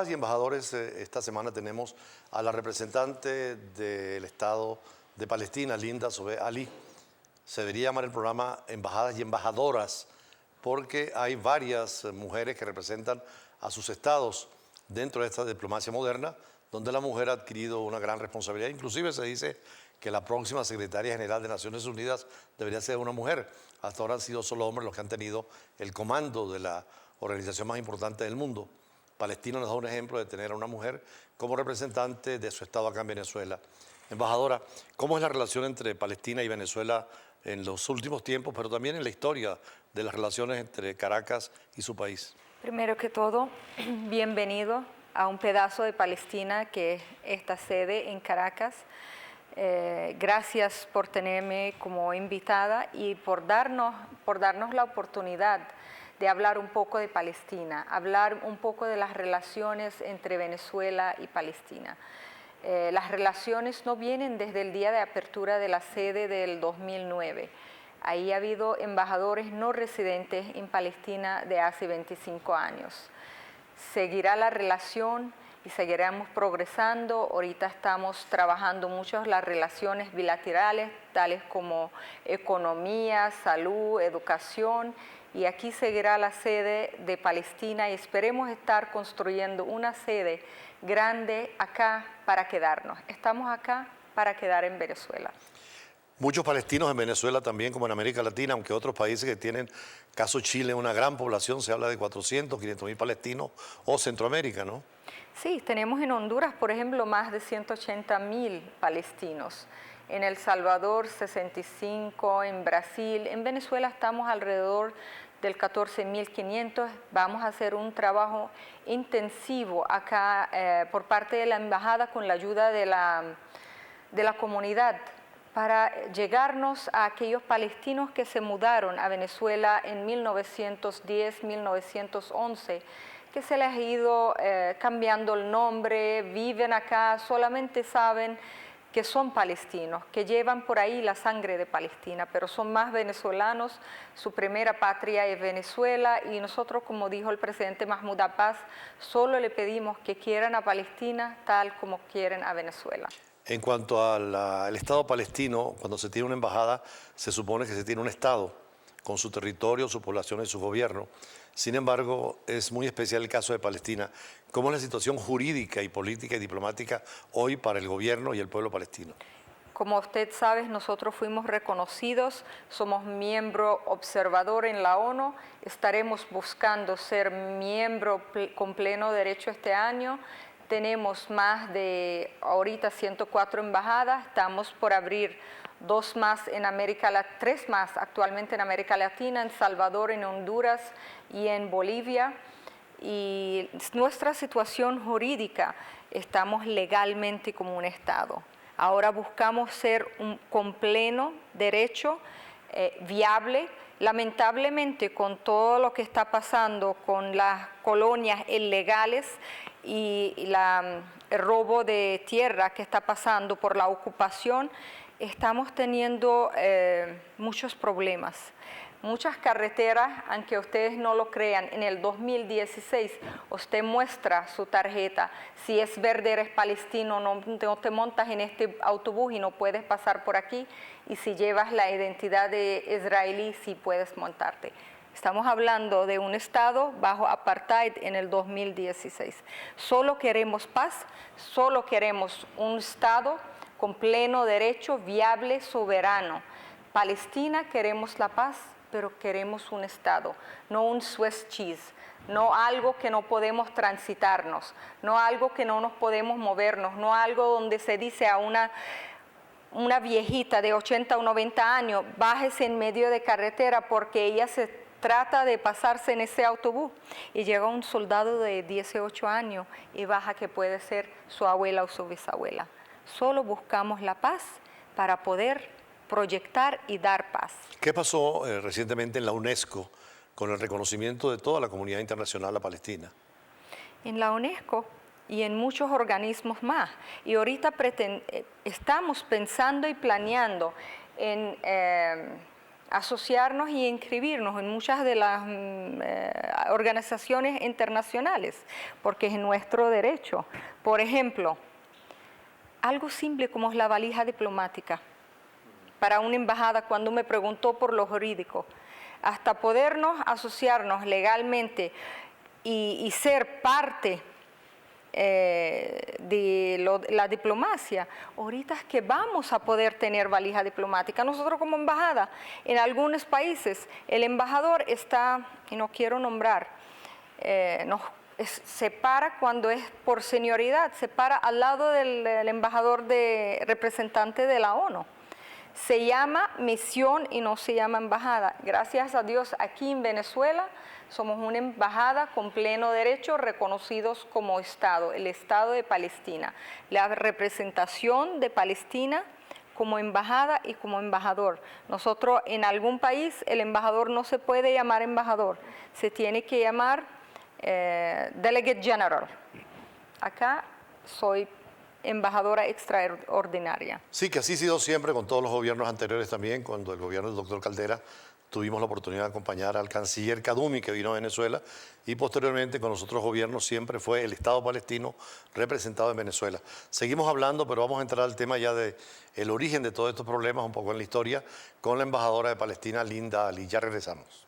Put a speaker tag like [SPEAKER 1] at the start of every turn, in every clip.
[SPEAKER 1] Y embajadores, esta semana tenemos a la representante del Estado de Palestina, Linda Sobel Ali. Se debería llamar el programa Embajadas y Embajadoras, porque hay varias mujeres que representan a sus estados dentro de esta diplomacia moderna, donde la mujer ha adquirido una gran responsabilidad. Inclusive se dice que la próxima secretaria general de Naciones Unidas debería ser una mujer. Hasta ahora han sido solo hombres los que han tenido el comando de la organización más importante del mundo. Palestina nos da un ejemplo de tener a una mujer como representante de su estado acá en Venezuela. Embajadora, ¿cómo es la relación entre Palestina y Venezuela en los últimos tiempos, pero también en la historia de las relaciones entre Caracas y su país?
[SPEAKER 2] Primero que todo, bienvenido a un pedazo de Palestina que es esta sede en Caracas. Gracias por tenerme como invitada y por darnos la oportunidad de hablar un poco de Palestina, hablar un poco de las relaciones entre Venezuela y Palestina. Las relaciones no vienen desde el día de apertura de la sede del 2009. Ahí ha habido embajadores no residentes en Palestina de hace 25 años. Seguirá la relación y seguiremos progresando. Ahorita estamos trabajando mucho las relaciones bilaterales, tales como economía, salud, educación, y aquí seguirá la sede de Palestina y esperemos estar construyendo una sede grande acá para quedarnos. Estamos acá para quedar en Venezuela.
[SPEAKER 1] Muchos palestinos en Venezuela también, como en América Latina, aunque otros países que tienen, caso Chile, una gran población, se habla de 400, 500.000 palestinos, o Centroamérica, ¿no?
[SPEAKER 2] Sí, tenemos en Honduras, por ejemplo, más de 180.000 palestinos. En El Salvador, 65, en Brasil, en Venezuela estamos alrededor del 14.500. Vamos a hacer un trabajo intensivo acá por parte de la embajada con la ayuda de la comunidad para llegarnos a aquellos palestinos que se mudaron a Venezuela en 1910, 1911, que se les ha ido cambiando el nombre, viven acá, solamente saben que son palestinos, que llevan por ahí la sangre de Palestina, pero son más venezolanos, su primera patria es Venezuela y nosotros, como dijo el presidente Mahmoud Abbas, solo le pedimos que quieran a Palestina tal como quieren a Venezuela.
[SPEAKER 1] En cuanto al Estado palestino, cuando se tiene una embajada, se supone que se tiene un Estado con su territorio, su población y su gobierno. Sin embargo, es muy especial el caso de Palestina. ¿Cómo es la situación jurídica y política y diplomática hoy para el gobierno y el pueblo palestino?
[SPEAKER 2] Como usted sabe, nosotros fuimos reconocidos, somos miembro observador en la ONU, estaremos buscando ser miembro con pleno derecho este año. Tenemos más de, ahorita 104 embajadas, estamos por abrir 2 más en América Latina, 3 más actualmente en América Latina, en Salvador, en Honduras y en Bolivia. Y nuestra situación jurídica, estamos legalmente como un Estado. Ahora buscamos ser con pleno derecho, viable. Lamentablemente, con todo lo que está pasando con las colonias ilegales y el robo de tierra que está pasando por la ocupación, estamos teniendo muchos problemas. Muchas carreteras, aunque ustedes no lo crean, en el 2016 usted muestra su tarjeta. Si es verde, eres palestino, no te montas en este autobús y no puedes pasar por aquí. Y si llevas la identidad de israelí, sí puedes montarte. Estamos hablando de un Estado bajo apartheid en el 2016. Solo queremos paz, solo queremos un Estado con pleno derecho, viable, soberano. Palestina queremos la paz, pero queremos un Estado, no un Swiss cheese, no algo que no podemos transitarnos, no algo que no nos podemos movernos, no algo donde se dice a una viejita de 80 o 90 años, bájese en medio de carretera porque ella se trata de pasarse en ese autobús y llega un soldado de 18 años y baja que puede ser su abuela o su bisabuela. Solo buscamos la paz para poder proyectar y dar paz.
[SPEAKER 1] ¿Qué pasó recientemente en la UNESCO con el reconocimiento de toda la comunidad internacional a Palestina?
[SPEAKER 2] En la UNESCO y en muchos organismos más. Y ahorita estamos pensando y planeando en asociarnos y inscribirnos en muchas de las organizaciones internacionales, porque es nuestro derecho. Por ejemplo, algo simple como es la valija diplomática para una embajada, cuando me preguntó por lo jurídico, hasta podernos asociarnos legalmente y ser parte de la diplomacia, ahorita es que vamos a poder tener valija diplomática. Nosotros como embajada, en algunos países, el embajador está, y no quiero nombrar, se para cuando es por senioridad, se para al lado del embajador representante de la ONU. Se llama misión y no se llama embajada. Gracias a Dios, aquí en Venezuela somos una embajada con pleno derecho, reconocidos como Estado, el Estado de Palestina. La representación de Palestina como embajada y como embajador. Nosotros en algún país el embajador no se puede llamar embajador, se tiene que llamar Delegate General. Acá soy embajadora extraordinaria.
[SPEAKER 1] Sí, que así ha sido siempre con todos los gobiernos anteriores también. Cuando el gobierno del doctor Caldera tuvimos la oportunidad de acompañar al canciller Kadumi, que vino a Venezuela, y posteriormente con los otros gobiernos siempre fue el Estado palestino representado en Venezuela. Seguimos hablando, pero vamos a entrar al tema ya de el origen de todos estos problemas, un poco en la historia, con la embajadora de Palestina, Linda Ali. Ya regresamos.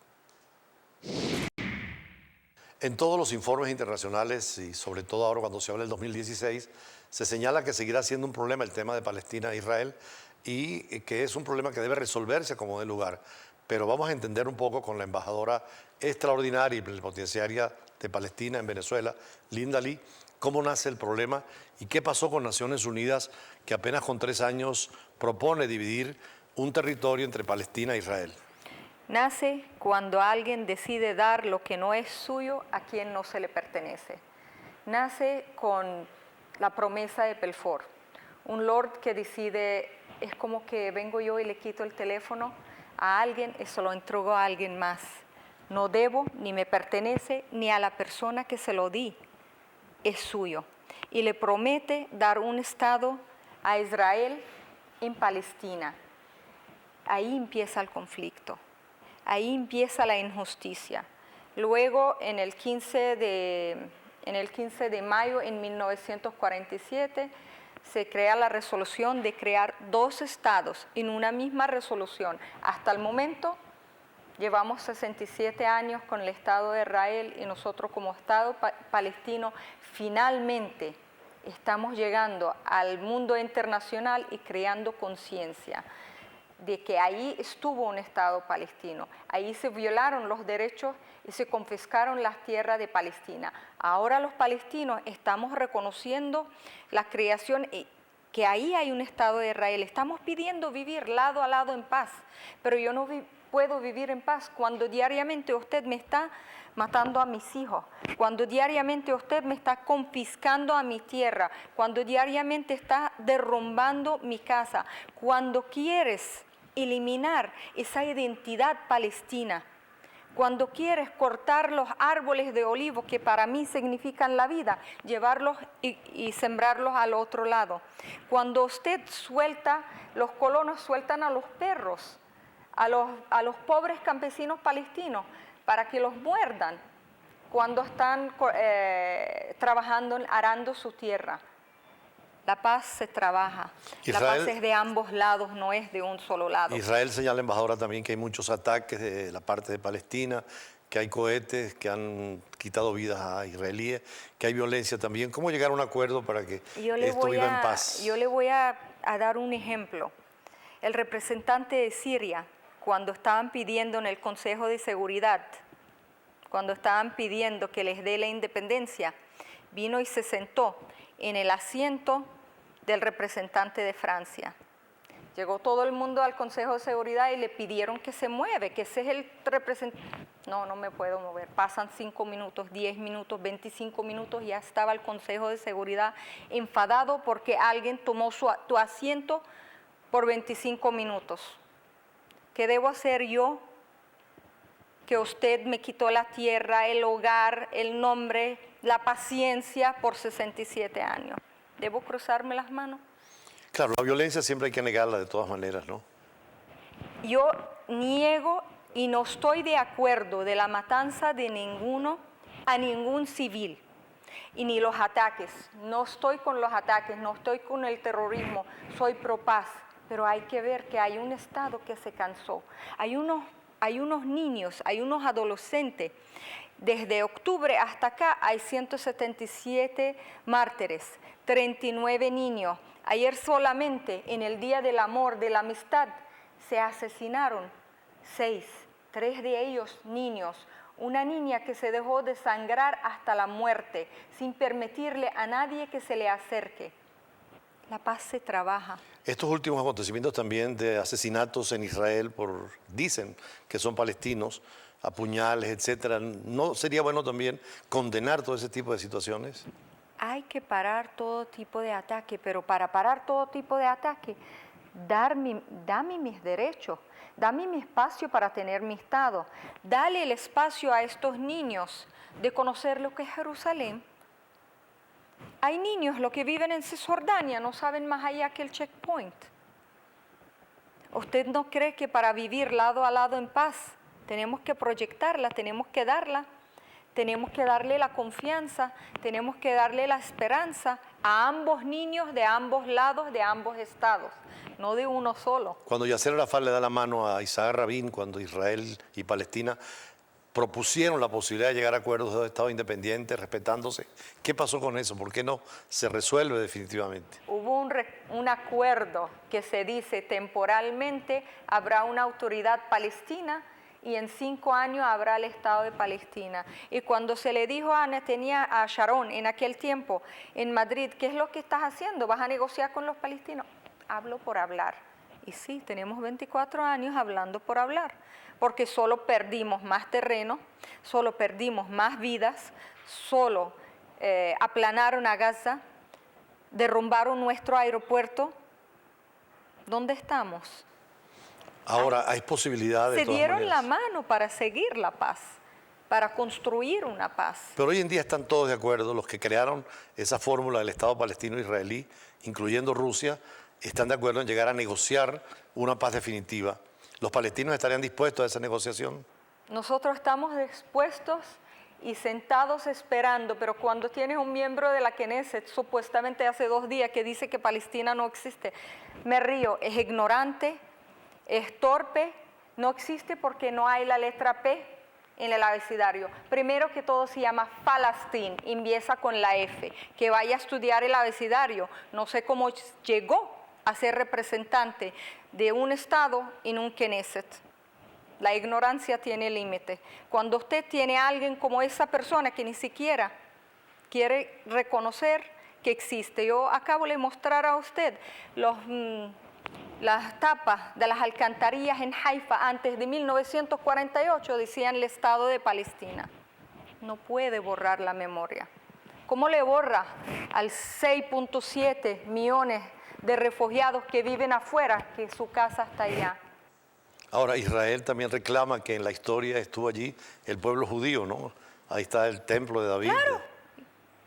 [SPEAKER 1] En todos los informes internacionales, y sobre todo ahora cuando se habla del 2016, se señala que seguirá siendo un problema el tema de Palestina e Israel y que es un problema que debe resolverse como de lugar. Pero vamos a entender un poco con la embajadora extraordinaria y plenipotenciaria de Palestina en Venezuela, Linda Ali, cómo nace el problema y qué pasó con Naciones Unidas, que apenas con 3 años propone dividir un territorio entre Palestina e Israel.
[SPEAKER 2] Nace cuando alguien decide dar lo que no es suyo a quien no se le pertenece. Nace con la promesa de Belfort. Un lord que decide, es como que vengo yo y le quito el teléfono a alguien y se lo entrego a alguien más. No debo, ni me pertenece, ni a la persona que se lo di. Es suyo. Y le promete dar un Estado a Israel en Palestina. Ahí empieza el conflicto. Ahí empieza la injusticia. Luego, en el 15 de mayo de 1947, se crea la resolución de crear 2 estados en una misma resolución. Hasta el momento, llevamos 67 años con el Estado de Israel y nosotros como Estado palestino finalmente estamos llegando al mundo internacional y creando conciencia de que ahí estuvo un Estado palestino, ahí se violaron los derechos y se confiscaron las tierras de Palestina. Ahora los palestinos estamos reconociendo la creación, que ahí hay un Estado de Israel, estamos pidiendo vivir lado a lado en paz, pero yo no puedo vivir en paz cuando diariamente usted me está matando a mis hijos, cuando diariamente usted me está confiscando a mi tierra, cuando diariamente está derrumbando mi casa, cuando quieres eliminar esa identidad palestina, cuando quieres cortar los árboles de olivo que para mí significan la vida, llevarlos y sembrarlos al otro lado, cuando usted suelta, los colonos sueltan a los perros, a los pobres campesinos palestinos, para que los muerdan cuando están trabajando, arando su tierra. La paz se trabaja, la paz es de ambos lados, no es de un solo lado.
[SPEAKER 1] Israel señala, embajadora, también que hay muchos ataques de la parte de Palestina, que hay cohetes que han quitado vidas a israelíes, que hay violencia también. ¿Cómo llegar a un acuerdo para que esto viva en paz?
[SPEAKER 2] Yo le voy a dar un ejemplo. El representante de Siria, cuando estaban pidiendo en el Consejo de Seguridad, cuando estaban pidiendo que les dé la independencia, vino y se sentó en el asiento del representante de Francia. Llegó todo el mundo al Consejo de Seguridad y le pidieron que se mueve, que ese es el representante. No me puedo mover. Pasan 5 minutos, 10 minutos, 25 minutos, ya estaba el Consejo de Seguridad enfadado porque alguien tomó tu asiento por 25 minutos. ¿Qué debo hacer yo? Que usted me quitó la tierra, el hogar, el nombre, la paciencia por 67 años. ¿Debo cruzarme las manos?
[SPEAKER 1] Claro, la violencia siempre hay que negarla de todas maneras, ¿no?
[SPEAKER 2] Yo niego y no estoy de acuerdo de la matanza de ningún civil y ni los ataques. No estoy con los ataques, no estoy con el terrorismo, soy pro paz. Pero hay que ver que hay un Estado que se cansó. Hay unos niños, hay unos adolescentes. Desde octubre hasta acá hay 177 mártires, 39 niños. Ayer solamente, en el Día del Amor, de la Amistad, se asesinaron 6, 3 de ellos niños. Una niña que se dejó desangrar hasta la muerte, sin permitirle a nadie que se le acerque. La paz se trabaja.
[SPEAKER 1] Estos últimos acontecimientos también de asesinatos en Israel dicen que son palestinos, a puñales, etcétera. ¿No sería bueno también condenar todo ese tipo de situaciones?
[SPEAKER 2] Hay que parar todo tipo de ataque, pero para parar todo tipo de ataque, dame mis derechos, dame mi espacio para tener mi Estado, dale el espacio a estos niños de conocer lo que es Jerusalén. Hay niños, los que viven en Cisjordania, no saben más allá que el checkpoint. ¿Usted no cree que para vivir lado a lado en paz tenemos que proyectarla, tenemos que darla? Tenemos que darle la confianza, tenemos que darle la esperanza a ambos niños de ambos lados, de ambos estados, no de uno solo.
[SPEAKER 1] Cuando Yasser Arafat le da la mano a Isaac Rabin, cuando Israel y Palestina propusieron la posibilidad de llegar a acuerdos de Estado independientes, respetándose, ¿qué pasó con eso? ¿Por qué no se resuelve definitivamente?
[SPEAKER 2] Hubo un acuerdo que se dice temporalmente habrá una autoridad palestina y en 5 años habrá el Estado de Palestina. Y cuando se le dijo a Sharon en aquel tiempo en Madrid, ¿qué es lo que estás haciendo? ¿Vas a negociar con los palestinos? Hablo por hablar. Y sí, tenemos 24 años hablando por hablar, porque solo perdimos más terreno, solo perdimos más vidas, solo aplanaron a Gaza, derrumbaron nuestro aeropuerto. ¿Dónde estamos?
[SPEAKER 1] Ahora, hay posibilidad de
[SPEAKER 2] Se
[SPEAKER 1] todas
[SPEAKER 2] dieron la
[SPEAKER 1] maneras.
[SPEAKER 2] mano para seguir la paz, para construir una paz.
[SPEAKER 1] Pero hoy en día están todos de acuerdo, los que crearon esa fórmula del Estado palestino-israelí, incluyendo Rusia, están de acuerdo en llegar a negociar una paz definitiva. ¿Los palestinos estarían dispuestos a esa negociación?
[SPEAKER 2] Nosotros estamos dispuestos y sentados esperando, pero cuando tienes un miembro de la Knesset, supuestamente hace 2 días, que dice que Palestina no existe, me río, es ignorante, es torpe, no existe porque no hay la letra P en el abecedario. Primero que todo se llama Palestín, empieza con la F, que vaya a estudiar el abecedario. No sé cómo llegó a ser representante de un Estado en un Knesset. La ignorancia tiene límite. Cuando usted tiene a alguien como esa persona que ni siquiera quiere reconocer que existe. Yo acabo de mostrar a usted las tapas de las alcantarillas en Haifa antes de 1948, decían el Estado de Palestina. No puede borrar la memoria. ¿Cómo le borra al 6.7 millones de refugiados que viven afuera, que su casa está allá?
[SPEAKER 1] Ahora, Israel también reclama que en la historia estuvo allí el pueblo judío, ¿no? Ahí está el templo de David.
[SPEAKER 2] Claro,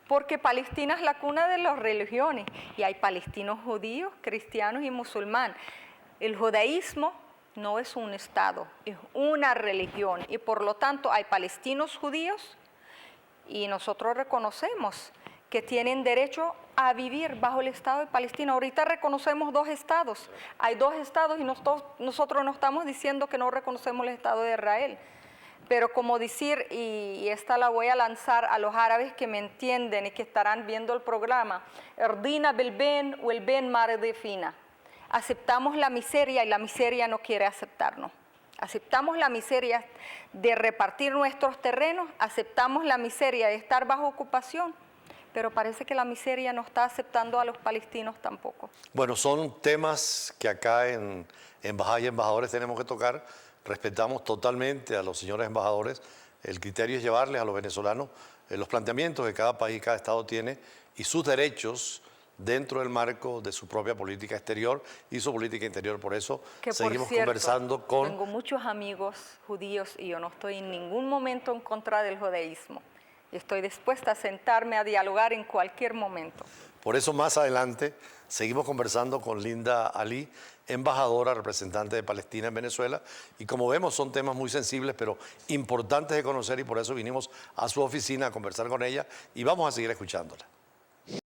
[SPEAKER 2] porque Palestina es la cuna de las religiones y hay palestinos judíos, cristianos y musulmanes. El judaísmo no es un Estado, es una religión y por lo tanto hay palestinos judíos y nosotros reconocemos que tienen derecho a vivir bajo el Estado de Palestina. Ahorita reconocemos 2 estados, hay 2 estados y nosotros no estamos diciendo que no reconocemos el Estado de Israel. Pero como decir, y esta la voy a lanzar a los árabes que me entienden y que estarán viendo el programa, Erdina belben o el ben maredefina. Aceptamos la miseria y la miseria no quiere aceptarnos. Aceptamos la miseria de repartir nuestros terrenos, aceptamos la miseria de estar bajo ocupación, pero parece que la miseria no está aceptando a los palestinos tampoco.
[SPEAKER 1] Bueno, son temas que acá en Embajada y Embajadores tenemos que tocar. Respetamos totalmente a los señores embajadores. El criterio es llevarles a los venezolanos los planteamientos que cada país, cada estado tiene y sus derechos dentro del marco de su propia política exterior y su política interior. Por eso
[SPEAKER 2] Que,
[SPEAKER 1] seguimos
[SPEAKER 2] por cierto,
[SPEAKER 1] conversando con...
[SPEAKER 2] Tengo muchos amigos judíos y yo no estoy en ningún momento en contra del judaísmo. Estoy dispuesta a sentarme a dialogar en cualquier momento.
[SPEAKER 1] Por eso más adelante seguimos conversando con Linda Ali, embajadora, representante de Palestina en Venezuela. Y como vemos son temas muy sensibles, pero importantes de conocer y por eso vinimos a su oficina a conversar con ella y vamos a seguir escuchándola.